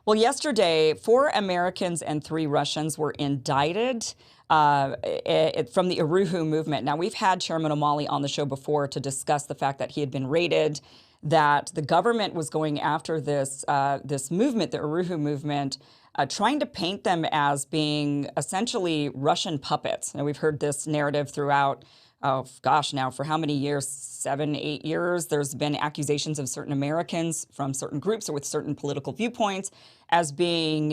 Well, yesterday, 4 Americans and 3 Russians were indicted from the Oarhoo movement. Now, we've had Chairman O'Malley on the show before to discuss the fact that he had been raided, that the government was going after this movement, the Oarhoo movement, trying to paint them as being essentially Russian puppets. And we've heard this narrative throughout. Oh gosh, now for how many years? 7, 8 years. There's been accusations of certain Americans from certain groups or with certain political viewpoints as being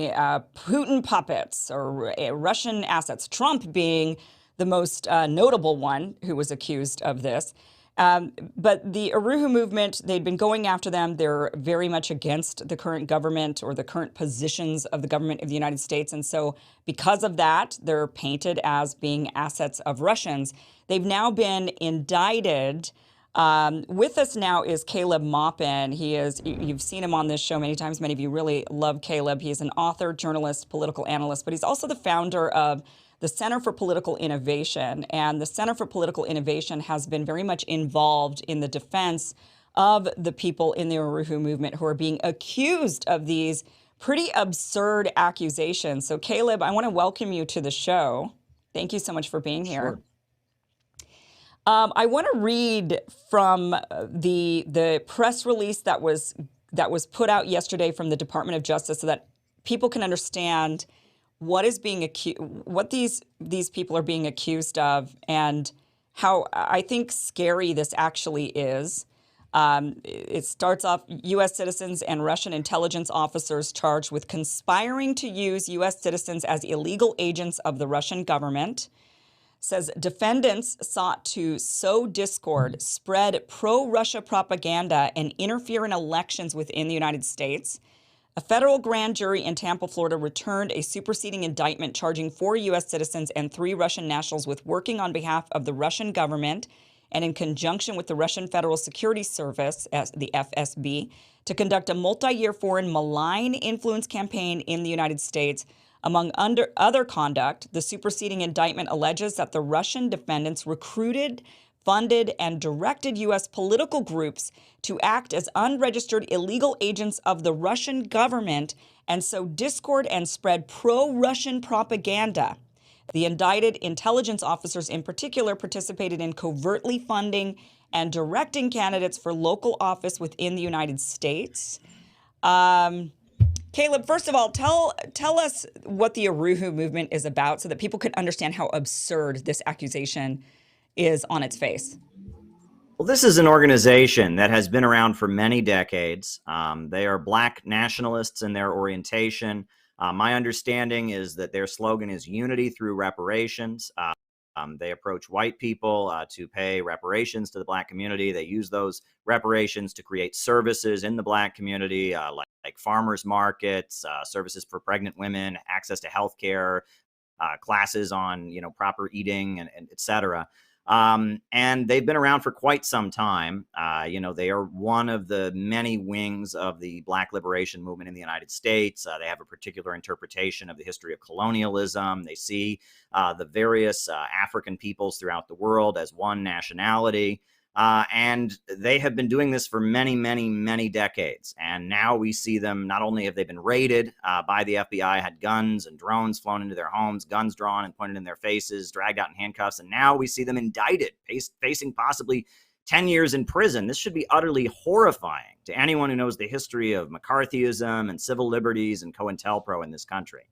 Putin puppets or Russian assets. Trump being the most notable one who was accused of this. But the Oarhoo movement, they'd been going after them. They're very much against the current government or the current positions of the government of the United States. And so because of that, they're painted as being assets of Russians. They've now been indicted. With us now is Caleb Maupin. You've seen him on this show many times. Many of you really love Caleb. He is an author, journalist, political analyst, but he's also the founder of the Center for Political Innovation. And the Center for Political Innovation has been very much involved in the defense of the people in the Oarhoo movement who are being accused of these pretty absurd accusations. So, Caleb, I want to welcome you to the show. Thank you so much for being here. Sure. I want to read from the press release that was put out yesterday from the Department of Justice so that people can understand what is being what these people are being accused of, and how I think scary this actually is. It starts off: U.S. citizens and Russian intelligence officers charged with conspiring to use U.S. citizens as illegal agents of the Russian government. Says defendants sought to sow discord, spread pro-Russia propaganda, and interfere in elections within the United States. A federal grand jury in Tampa, Florida, returned a superseding indictment charging 4 U.S. citizens and 3 Russian nationals with working on behalf of the Russian government and in conjunction with the Russian Federal Security Service, the FSB, to conduct a multi-year foreign malign influence campaign in the United States. Among other conduct, the superseding indictment alleges that the Russian defendants recruited, funded, and directed U.S. political groups to act as unregistered illegal agents of the Russian government and sow discord and spread pro-Russian propaganda. The indicted intelligence officers in particular participated in covertly funding and directing candidates for local office within the United States. Caleb, first of all, tell us what the Oarhoo movement is about so that people can understand how absurd this accusation is on its face. Well, this is an organization that has been around for many decades. They are Black nationalists in their orientation. My understanding is that their slogan is unity through reparations. They approach white people to pay reparations to the Black community. They use those reparations to create services in the Black community, like farmers markets, services for pregnant women, access to health care, classes on proper eating, and et cetera. And they've been around for quite some time. They are one of the many wings of the Black liberation movement in the United States. They have a particular interpretation of the history of colonialism. They see the various African peoples throughout the world as one nationality. And they have been doing this for many, many, many decades. And now we see them, not only have they been raided by the FBI, had guns and drones flown into their homes, guns drawn and pointed in their faces, dragged out in handcuffs. And now we see them indicted, facing possibly 10 years in prison. This should be utterly horrifying to anyone who knows the history of McCarthyism and civil liberties and COINTELPRO in this country.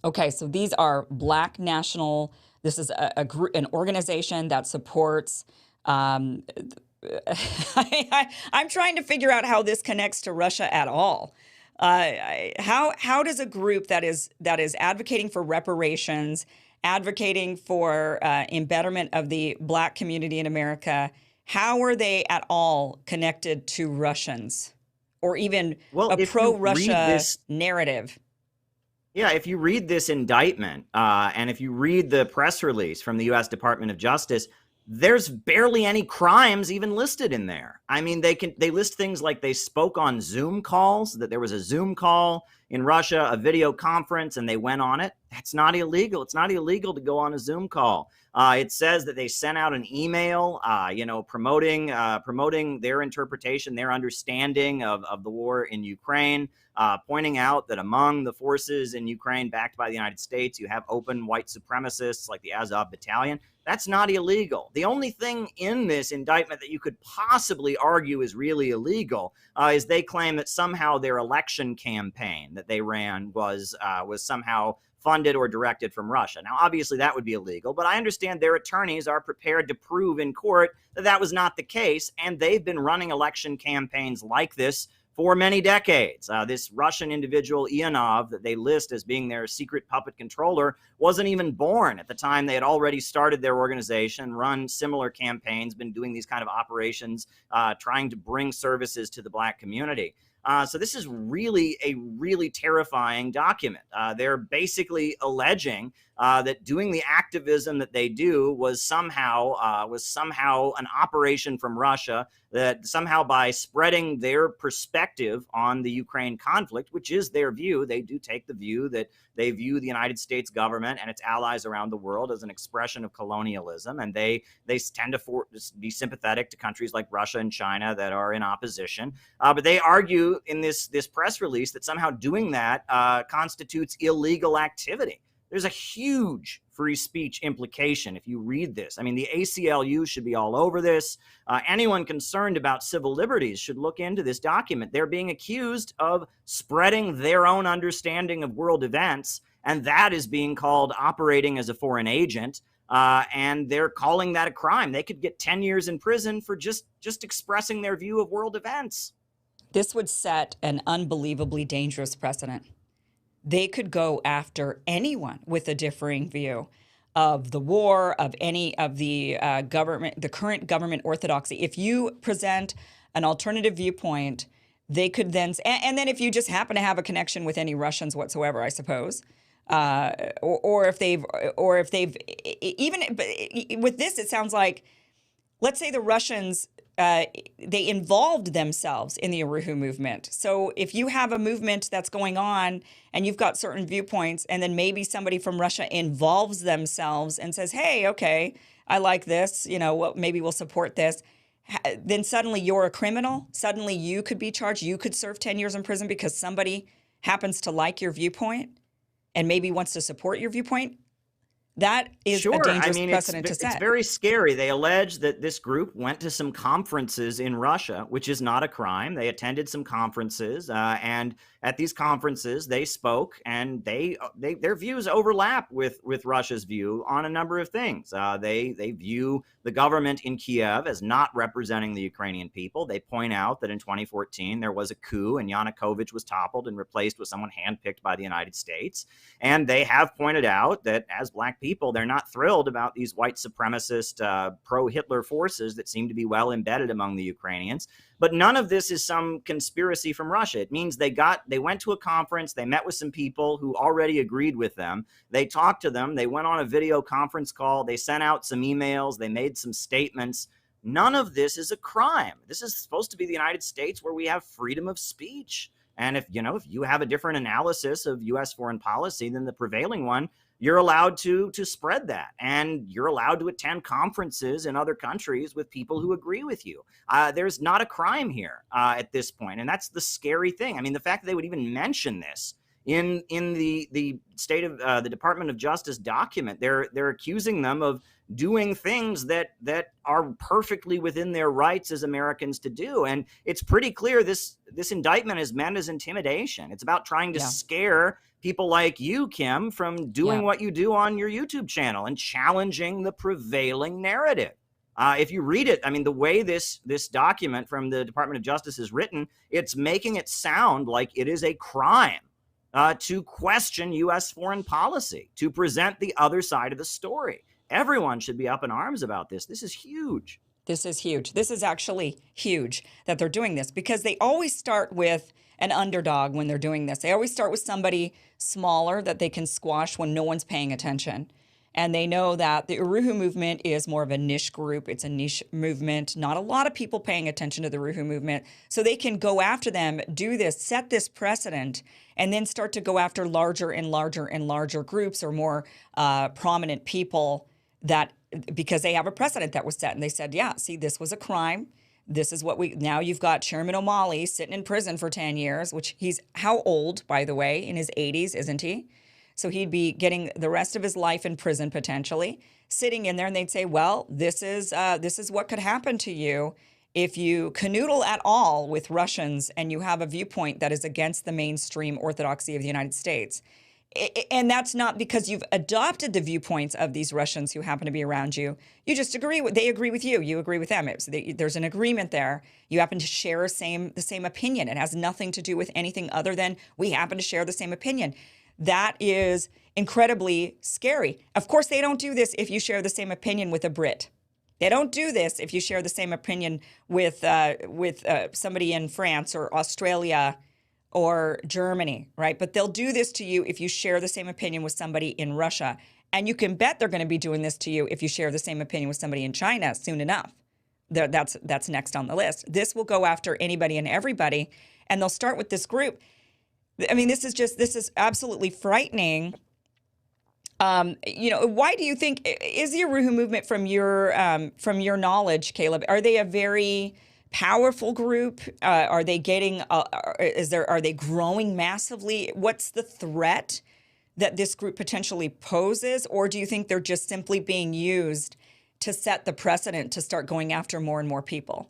Okay, so these are Black national. This is an organization that supports. I'm trying to figure out how this connects to Russia at all. How does a group that is advocating for reparations, advocating for embetterment of the Black community in America, how are they at all connected to Russians or even a pro-Russia narrative? Yeah, if you read this indictment and if you read the press release from the U.S. Department of Justice, there's barely any crimes even listed in there. I mean, they list things like they spoke on Zoom calls, that there was a Zoom call in Russia, a video conference, and they went on it. That's not illegal. It's not illegal to go on a Zoom call. It says that they sent out an email, promoting their interpretation, their understanding of the war in Ukraine, pointing out that among the forces in Ukraine backed by the United States, you have open white supremacists like the Azov Battalion. That's not illegal. The only thing in this indictment that you could possibly argue is really illegal is they claim that somehow their election campaign that they ran was somehow funded or directed from Russia. Now, obviously, that would be illegal, but I understand their attorneys are prepared to prove in court that that was not the case, and they've been running election campaigns like this for many decades. This Russian individual, Ionov, that they list as being their secret puppet controller, wasn't even born at the time. They had already started their organization, run similar campaigns, been doing these kind of operations, trying to bring services to the Black community. So this is really a really terrifying document. They're basically alleging that doing the activism that they do was somehow an operation from Russia, that somehow by spreading their perspective on the Ukraine conflict, which is their view, they do take the view that they view the United States government and its allies around the world as an expression of colonialism, and they tend to be sympathetic to countries like Russia and China that are in opposition. But they argue in this press release that somehow doing that constitutes illegal activity. There's a huge free speech implication if you read this. I mean, the ACLU should be all over this. Anyone concerned about civil liberties should look into this document. They're being accused of spreading their own understanding of world events, and that is being called operating as a foreign agent. And they're calling that a crime. They could get 10 years in prison for just expressing their view of world events. This would set an unbelievably dangerous precedent. They could go after anyone with a differing view of the war, of any of the government, the current government orthodoxy. If you present an alternative viewpoint, they could then, and then if you just happen to have a connection with any Russians whatsoever, I suppose, or if they've, even with this, it sounds like, let's say the Russians, they involved themselves in the Oarhoo movement. So if you have a movement that's going on and you've got certain viewpoints, and then maybe somebody from Russia involves themselves and says, hey, okay, I like this, maybe we'll support this. Then suddenly you're a criminal. Suddenly you could be charged. You could serve 10 years in prison because somebody happens to like your viewpoint and maybe wants to support your viewpoint. That is a dangerous precedent to set. It's very scary. They allege that this group went to some conferences in Russia, which is not a crime. They attended some conferences, and at these conferences, they spoke, and their views overlap with Russia's view on a number of things. They view the government in Kiev as not representing the Ukrainian people. They point out that in 2014 there was a coup, and Yanukovych was toppled and replaced with someone handpicked by the United States. And they have pointed out that as Black people, they're not thrilled about these white supremacist pro-Hitler forces that seem to be well embedded among the Ukrainians. But none of this is some conspiracy from Russia. It means they went to a conference, they met with some people who already agreed with them. They talked to them, they went on a video conference call, they sent out some emails, they made some statements. None of this is a crime. This is supposed to be the United States where we have freedom of speech. And if you have a different analysis of U.S. foreign policy than the prevailing one, you're allowed to spread that, and you're allowed to attend conferences in other countries with people who agree with you. There's not a crime here at this point, and that's the scary thing. I mean, the fact that they would even mention this in the state of the Department of Justice document, they're accusing them of doing things that are perfectly within their rights as Americans to do. And it's pretty clear this indictment is meant as intimidation. It's about trying to scare people like you, Kim, from doing what you do on your YouTube channel and challenging the prevailing narrative. If you read it, I mean, the way this document from the Department of Justice is written, it's making it sound like it is a crime to question U.S. foreign policy, to present the other side of the story. Everyone should be up in arms about this. This is huge. This is huge. This is actually huge that they're doing this, because they always start with an underdog when they're doing this. They always start with somebody smaller that they can squash when no one's paying attention. And they know that the Oarhoo movement is more of a niche group. It's a niche movement. Not a lot of people paying attention to the Oarhoo movement. So they can go after them, do this, set this precedent, and then start to go after larger and larger and larger groups or more prominent people that, because they have a precedent that was set. And they said, yeah, see, this was a crime. This is what now you've got Chairman O'Malley sitting in prison for 10 years, which he's how old, by the way, in his 80s, isn't he? So he'd be getting the rest of his life in prison potentially, sitting in there, and they'd say, well, this is what could happen to you if you canoodle at all with Russians and you have a viewpoint that is against the mainstream orthodoxy of the United States. And that's not because you've adopted the viewpoints of these Russians who happen to be around you. You just they agree with you. You agree with them. There's an agreement there. You happen to share the same opinion. It has nothing to do with anything other than we happen to share the same opinion. That is incredibly scary. Of course, they don't do this if you share the same opinion with a Brit. They don't do this if you share the same opinion with somebody in France or Australia or Germany, right? But they'll do this to you if you share the same opinion with somebody in Russia. And you can bet they're going to be doing this to you if you share the same opinion with somebody in China soon enough. That's next on the list. This will go after anybody and everybody, and they'll start with this group. I mean, this is absolutely frightening. Why do you think is the Oarhoo movement, from your knowledge, Caleb? Are they a very powerful group? Are they getting? Are they growing massively? What's the threat that this group potentially poses, or do you think they're just simply being used to set the precedent to start going after more and more people?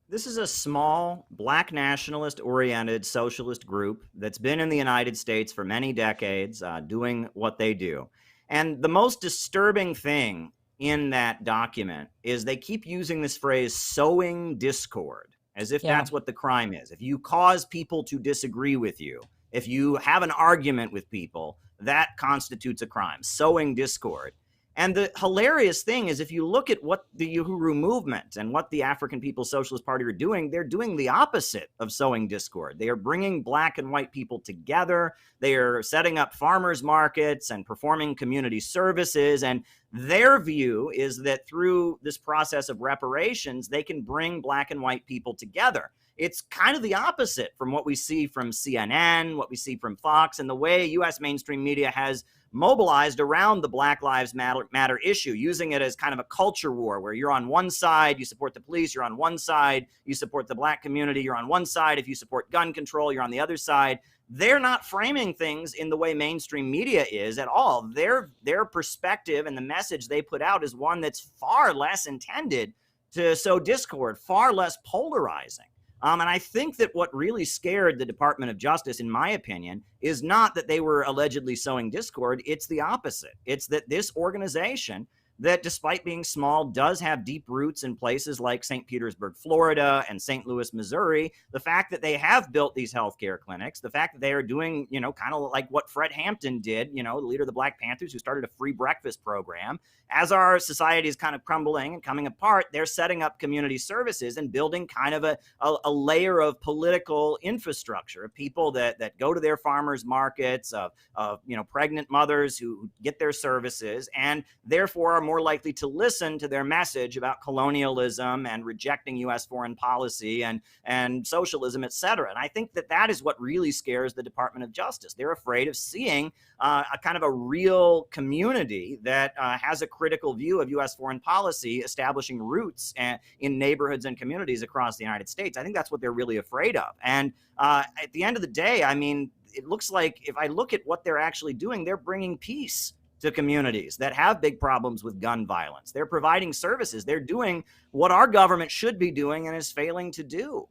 This is a small, black nationalist-oriented socialist group that's been in the United States for many decades, doing what they do. And the most disturbing thing in that document is they keep using this phrase, sowing discord, as if that's what the crime is. If you cause people to disagree with you, if you have an argument with people, that constitutes a crime, sowing discord. And the hilarious thing is, if you look at what the Oarhoo movement and what the African People's Socialist Party are doing, they're doing the opposite of sowing discord. They are bringing black and white people together. They are setting up farmers markets and performing community services. And their view is that through this process of reparations, they can bring black and white people together. It's kind of the opposite from what we see from CNN, what we see from Fox, and the way U.S. mainstream media has mobilized around the Black Lives Matter issue, using it as kind of a culture war where you're on one side, you support the police, you're on one side, you support the black community, you're on one side. If you support gun control, you're on the other side. They're not framing things in the way mainstream media is at all. Their perspective and the message they put out is one that's far less intended to sow discord, far less polarizing. And I think that what really scared the Department of Justice, in my opinion, is not that they were allegedly sowing discord. It's the opposite. It's that this organization, that despite being small, does have deep roots in places like St. Petersburg, Florida, and St. Louis, Missouri. The fact that they have built these healthcare clinics, the fact that they are doing, kind of like what Fred Hampton did, the leader of the Black Panthers, who started a free breakfast program. As our society is kind of crumbling and coming apart, they're setting up community services and building kind of a layer of political infrastructure of people that go to their farmers markets, of pregnant mothers who get their services, and therefore are more likely to listen to their message about colonialism and rejecting U.S. foreign policy and socialism, et cetera. And I think that is what really scares the Department of Justice. They're afraid of seeing a kind of a real community that has a critical view of U.S. foreign policy establishing roots in neighborhoods and communities across the United States. I think that's what they're really afraid of. And at the end of the day, I mean, it looks like if I look at what they're actually doing, they're bringing peace to communities that have big problems with gun violence. They're providing services. They're doing what our government should be doing and is failing to do.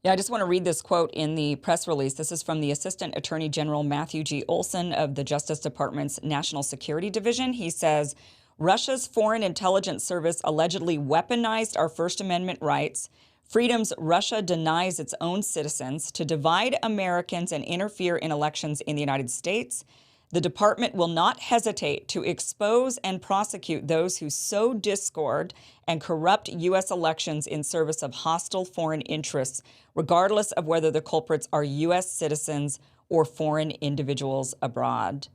Yeah, I just want to read this quote in the press release. This is from the Assistant Attorney General Matthew G. Olson of the Justice Department's National Security Division. He says, Russia's Foreign Intelligence Service allegedly weaponized our First Amendment rights, freedoms Russia denies its own citizens, to divide Americans and interfere in elections in the United States. The department will not hesitate to expose and prosecute those who sow discord and corrupt U.S. elections in service of hostile foreign interests, regardless of whether the culprits are U.S. citizens or foreign individuals abroad.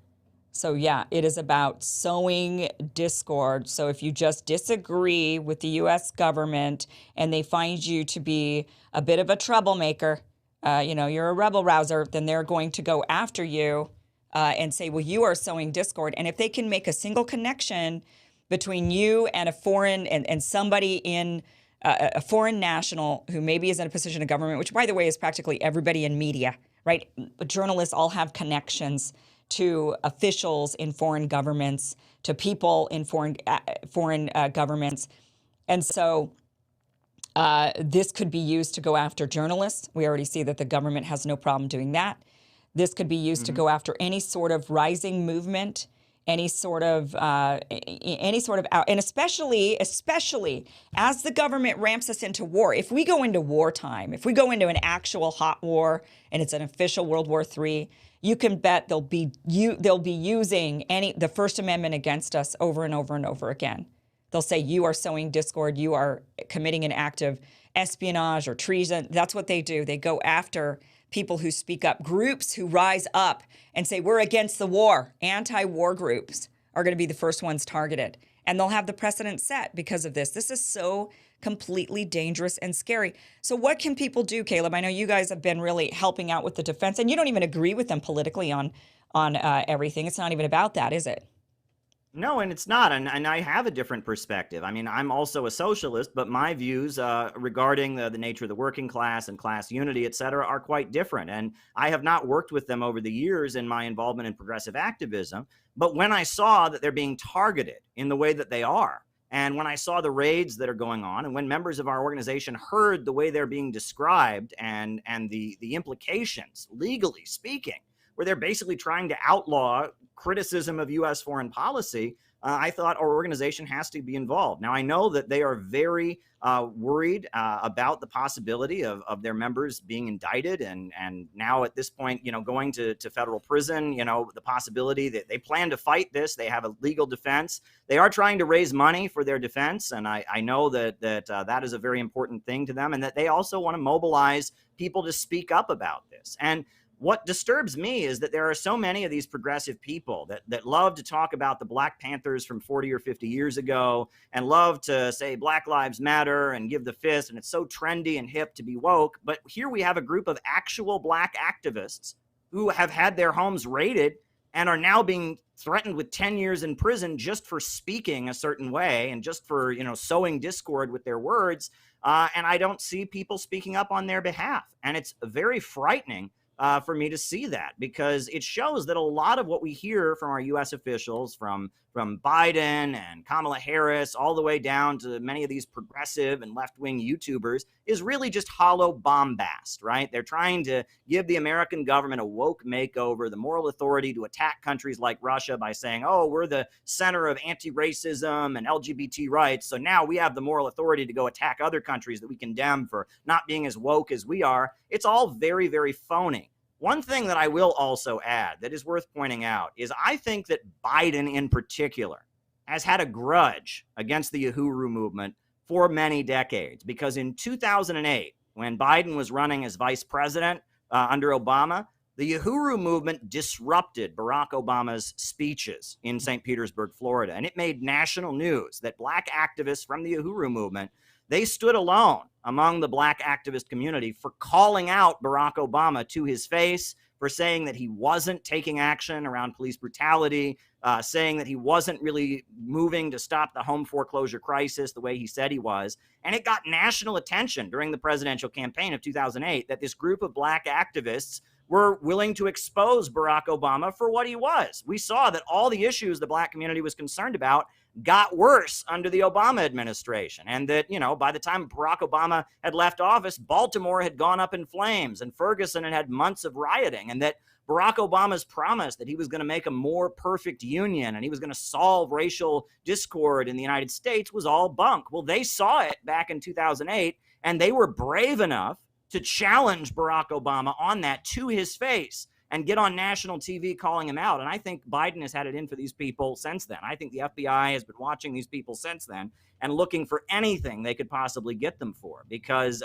So yeah, it is about sowing discord. So if you just disagree with the U.S. government and they find you to be a bit of a troublemaker, you're a rebel rouser, then they're going to go after you and say, well, you are sowing discord. And if they can make a single connection between you and a foreign and somebody in a foreign national who maybe is in a position of government, which by the way is practically everybody in media, right? Journalists all have connections to officials in foreign governments, to people in foreign governments. And so this could be used to go after journalists. We already see that the government has no problem doing that. This could be used to go after any sort of rising movement, any sort of, and especially as the government ramps us into war. If we go into wartime, if we go into an actual hot war and it's an official World War III, you can bet they'll be using the First Amendment against us over and over and over again. They'll say you are sowing discord, you are committing an act of espionage or treason. That's what they do. They go after people who speak up, groups who rise up and say we're against the war. Anti-war groups are going to be the first ones targeted, and they'll have the precedent set because of this. This is so completely dangerous and scary. So what can people do, Caleb? I know you guys have been really helping out with the defense, and you don't even agree with them politically on everything. It's not even about that, is it? No, and it's not. And I have a different perspective. I mean, I'm also a socialist, but my views regarding the nature of the working class and class unity, et cetera, are quite different. And I have not worked with them over the years in my involvement in progressive activism. But when I saw that they're being targeted in the way that they are, and when I saw the raids that are going on, and when members of our organization heard the way they're being described and the implications, legally speaking, where they're basically trying to outlaw criticism of U.S. foreign policy, I thought our organization has to be involved. Now, I know that they are very worried about the possibility of their members being indicted and now at this point, going to federal prison, the possibility that they plan to fight this. They have a legal defense. They are trying to raise money for their defense. And I know that is a very important thing to them, and that they also want to mobilize people to speak up about this. And what disturbs me is that there are so many of these progressive people that love to talk about the Black Panthers from 40 or 50 years ago and love to say Black Lives Matter and give the fist, and it's so trendy and hip to be woke. But here we have a group of actual Black activists who have had their homes raided and are now being threatened with 10 years in prison just for speaking a certain way and just for, sowing discord with their words. And I don't see people speaking up on their behalf. And it's very frightening for me to see that, because it shows that a lot of what we hear from our U.S. officials, from Biden and Kamala Harris, all the way down to many of these progressive and left-wing YouTubers, is really just hollow bombast, right? They're trying to give the American government a woke makeover, the moral authority to attack countries like Russia by saying, oh, we're the center of anti-racism and LGBT rights, so now we have the moral authority to go attack other countries that we condemn for not being as woke as we are. It's all very, very phony. One thing that I will also add that is worth pointing out is I think that Biden in particular has had a grudge against the Oarhoo movement for many decades, because in 2008, when Biden was running as vice president under Obama, the Oarhoo movement disrupted Barack Obama's speeches in St. Petersburg, Florida. And it made national news that Black activists from the Oarhoo movement, they stood alone among the Black activist community for calling out Barack Obama to his face, for saying that he wasn't taking action around police brutality, saying that he wasn't really moving to stop the home foreclosure crisis the way he said he was. And it got national attention during the presidential campaign of 2008 that this group of Black activists were willing to expose Barack Obama for what he was. We saw that all the issues the Black community was concerned about got worse under the Obama administration. And that, by the time Barack Obama had left office, Baltimore had gone up in flames and Ferguson had had months of rioting, and that Barack Obama's promise that he was going to make a more perfect union and he was going to solve racial discord in the United States was all bunk. Well, they saw it back in 2008, and they were brave enough to challenge Barack Obama on that to his face. and get on national TV calling him out. And I think Biden has had it in for these people since then. I think the FBI has been watching these people since then and looking for anything they could possibly get them for, because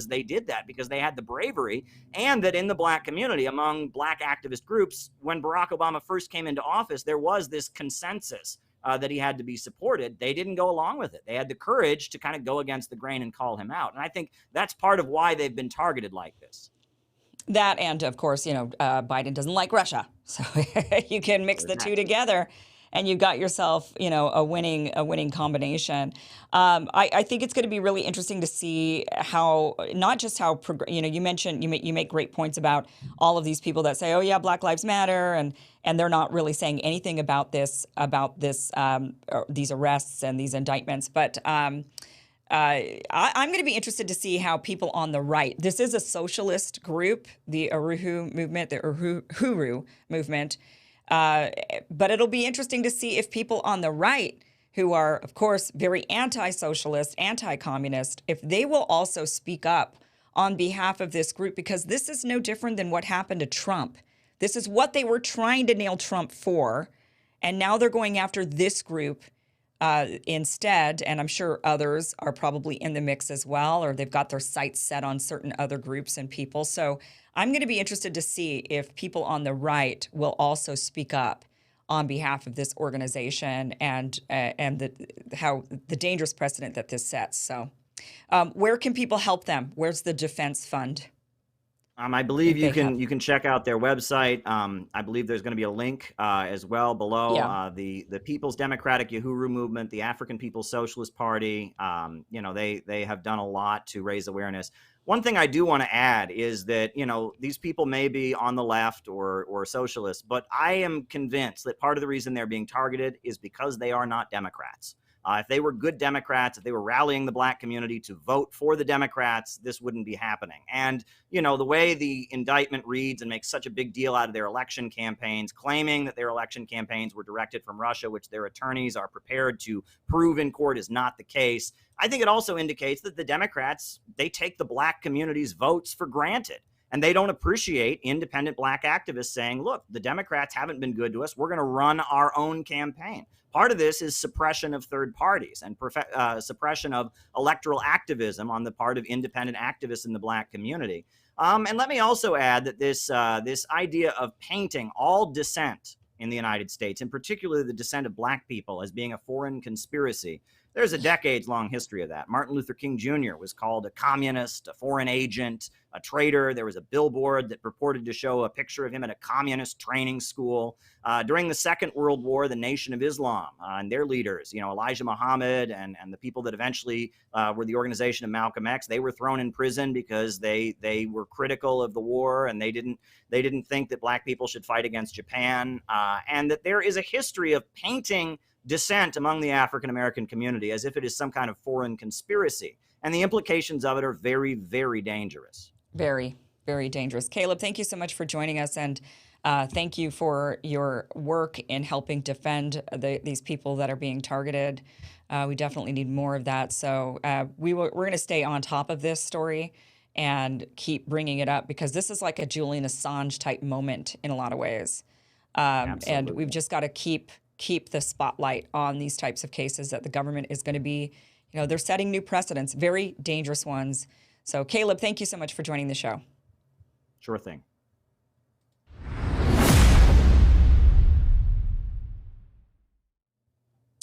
they did that, because they had the bravery, and that in the black community, among black activist groups, when Barack Obama first came into office, there was this consensus that he had to be supported. They didn't go along with it. They had the courage to kind of go against the grain and call him out. And I think that's part of why they've been targeted like this. That, and of course, Biden doesn't like Russia, so you can mix the two together, and you've got yourself, a winning combination. I think it's going to be really interesting to see how, not just how, you mentioned, you make great points about all of these people that say, oh yeah, Black Lives Matter, and they're not really saying anything about these arrests and these indictments, but. I'm going to be interested to see how people on the right, this is a socialist group, the Oarhoo movement, the Oarhoo movement, but it'll be interesting to see if people on the right, who are, of course, very anti-socialist, anti-communist, if they will also speak up on behalf of this group, because this is no different than what happened to Trump. This is what they were trying to nail Trump for, and now they're going after this group instead, and I'm sure others are probably in the mix as well, or they've got their sights set on certain other groups and people. So I'm going to be interested to see if people on the right will also speak up on behalf of this organization and how the dangerous precedent that this sets. So where can people help them? Where's the defense fund? I believe you can check out their website. I believe there's going to be a link as well below. Yeah. The People's Democratic Uhuru Movement, the African People's Socialist Party. They have done a lot to raise awareness. One thing I do want to add is that these people may be on the left or socialists, but I am convinced that part of the reason they're being targeted is because they are not Democrats. If they were good Democrats, if they were rallying the black community to vote for the Democrats, this wouldn't be happening. And, the way the indictment reads and makes such a big deal out of their election campaigns, claiming that their election campaigns were directed from Russia, which their attorneys are prepared to prove in court is not the case. I think it also indicates that the Democrats, they take the black community's votes for granted. And they don't appreciate independent black activists saying, look, the Democrats haven't been good to us. We're going to run our own campaign. Part of this is suppression of third parties and suppression of electoral activism on the part of independent activists in the black community. And let me also add that this idea of painting all dissent in the United States, and particularly the dissent of black people, as being a foreign conspiracy, there's a decades-long history of that. Martin Luther King Jr. was called a communist, a foreign agent, a traitor. There was a billboard that purported to show a picture of him at a communist training school. During the Second World War, the Nation of Islam and their leaders, Elijah Muhammad and the people that eventually were the organization of Malcolm X, they were thrown in prison because they were critical of the war, and they didn't think that black people should fight against Japan, and that there is a history of painting dissent among the African American community as if it is some kind of foreign conspiracy. And the implications of it are very, very dangerous. Very, very dangerous. Caleb, thank you so much for joining us, and thank you for your work in helping defend these people that are being targeted. We definitely need more of that. So we're going to stay on top of this story and keep bringing it up, because this is like a Julian Assange type moment in a lot of ways. And we've just got to keep the spotlight on these types of cases that the government is going to be, they're setting new precedents, very dangerous ones. So Caleb, thank you so much for joining the show. Sure thing.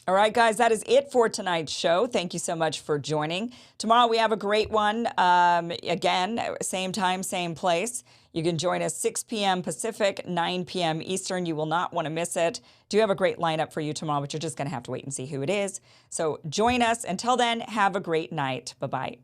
All right, guys, that is it for tonight's show. Thank you so much for joining. Tomorrow we have a great one. Again, same time, same place. You can join us 6 p.m. Pacific, 9 p.m. Eastern. You will not want to miss it. Do have a great lineup for you tomorrow, but you're just going to have to wait and see who it is. So join us. Until then, have a great night. Bye-bye.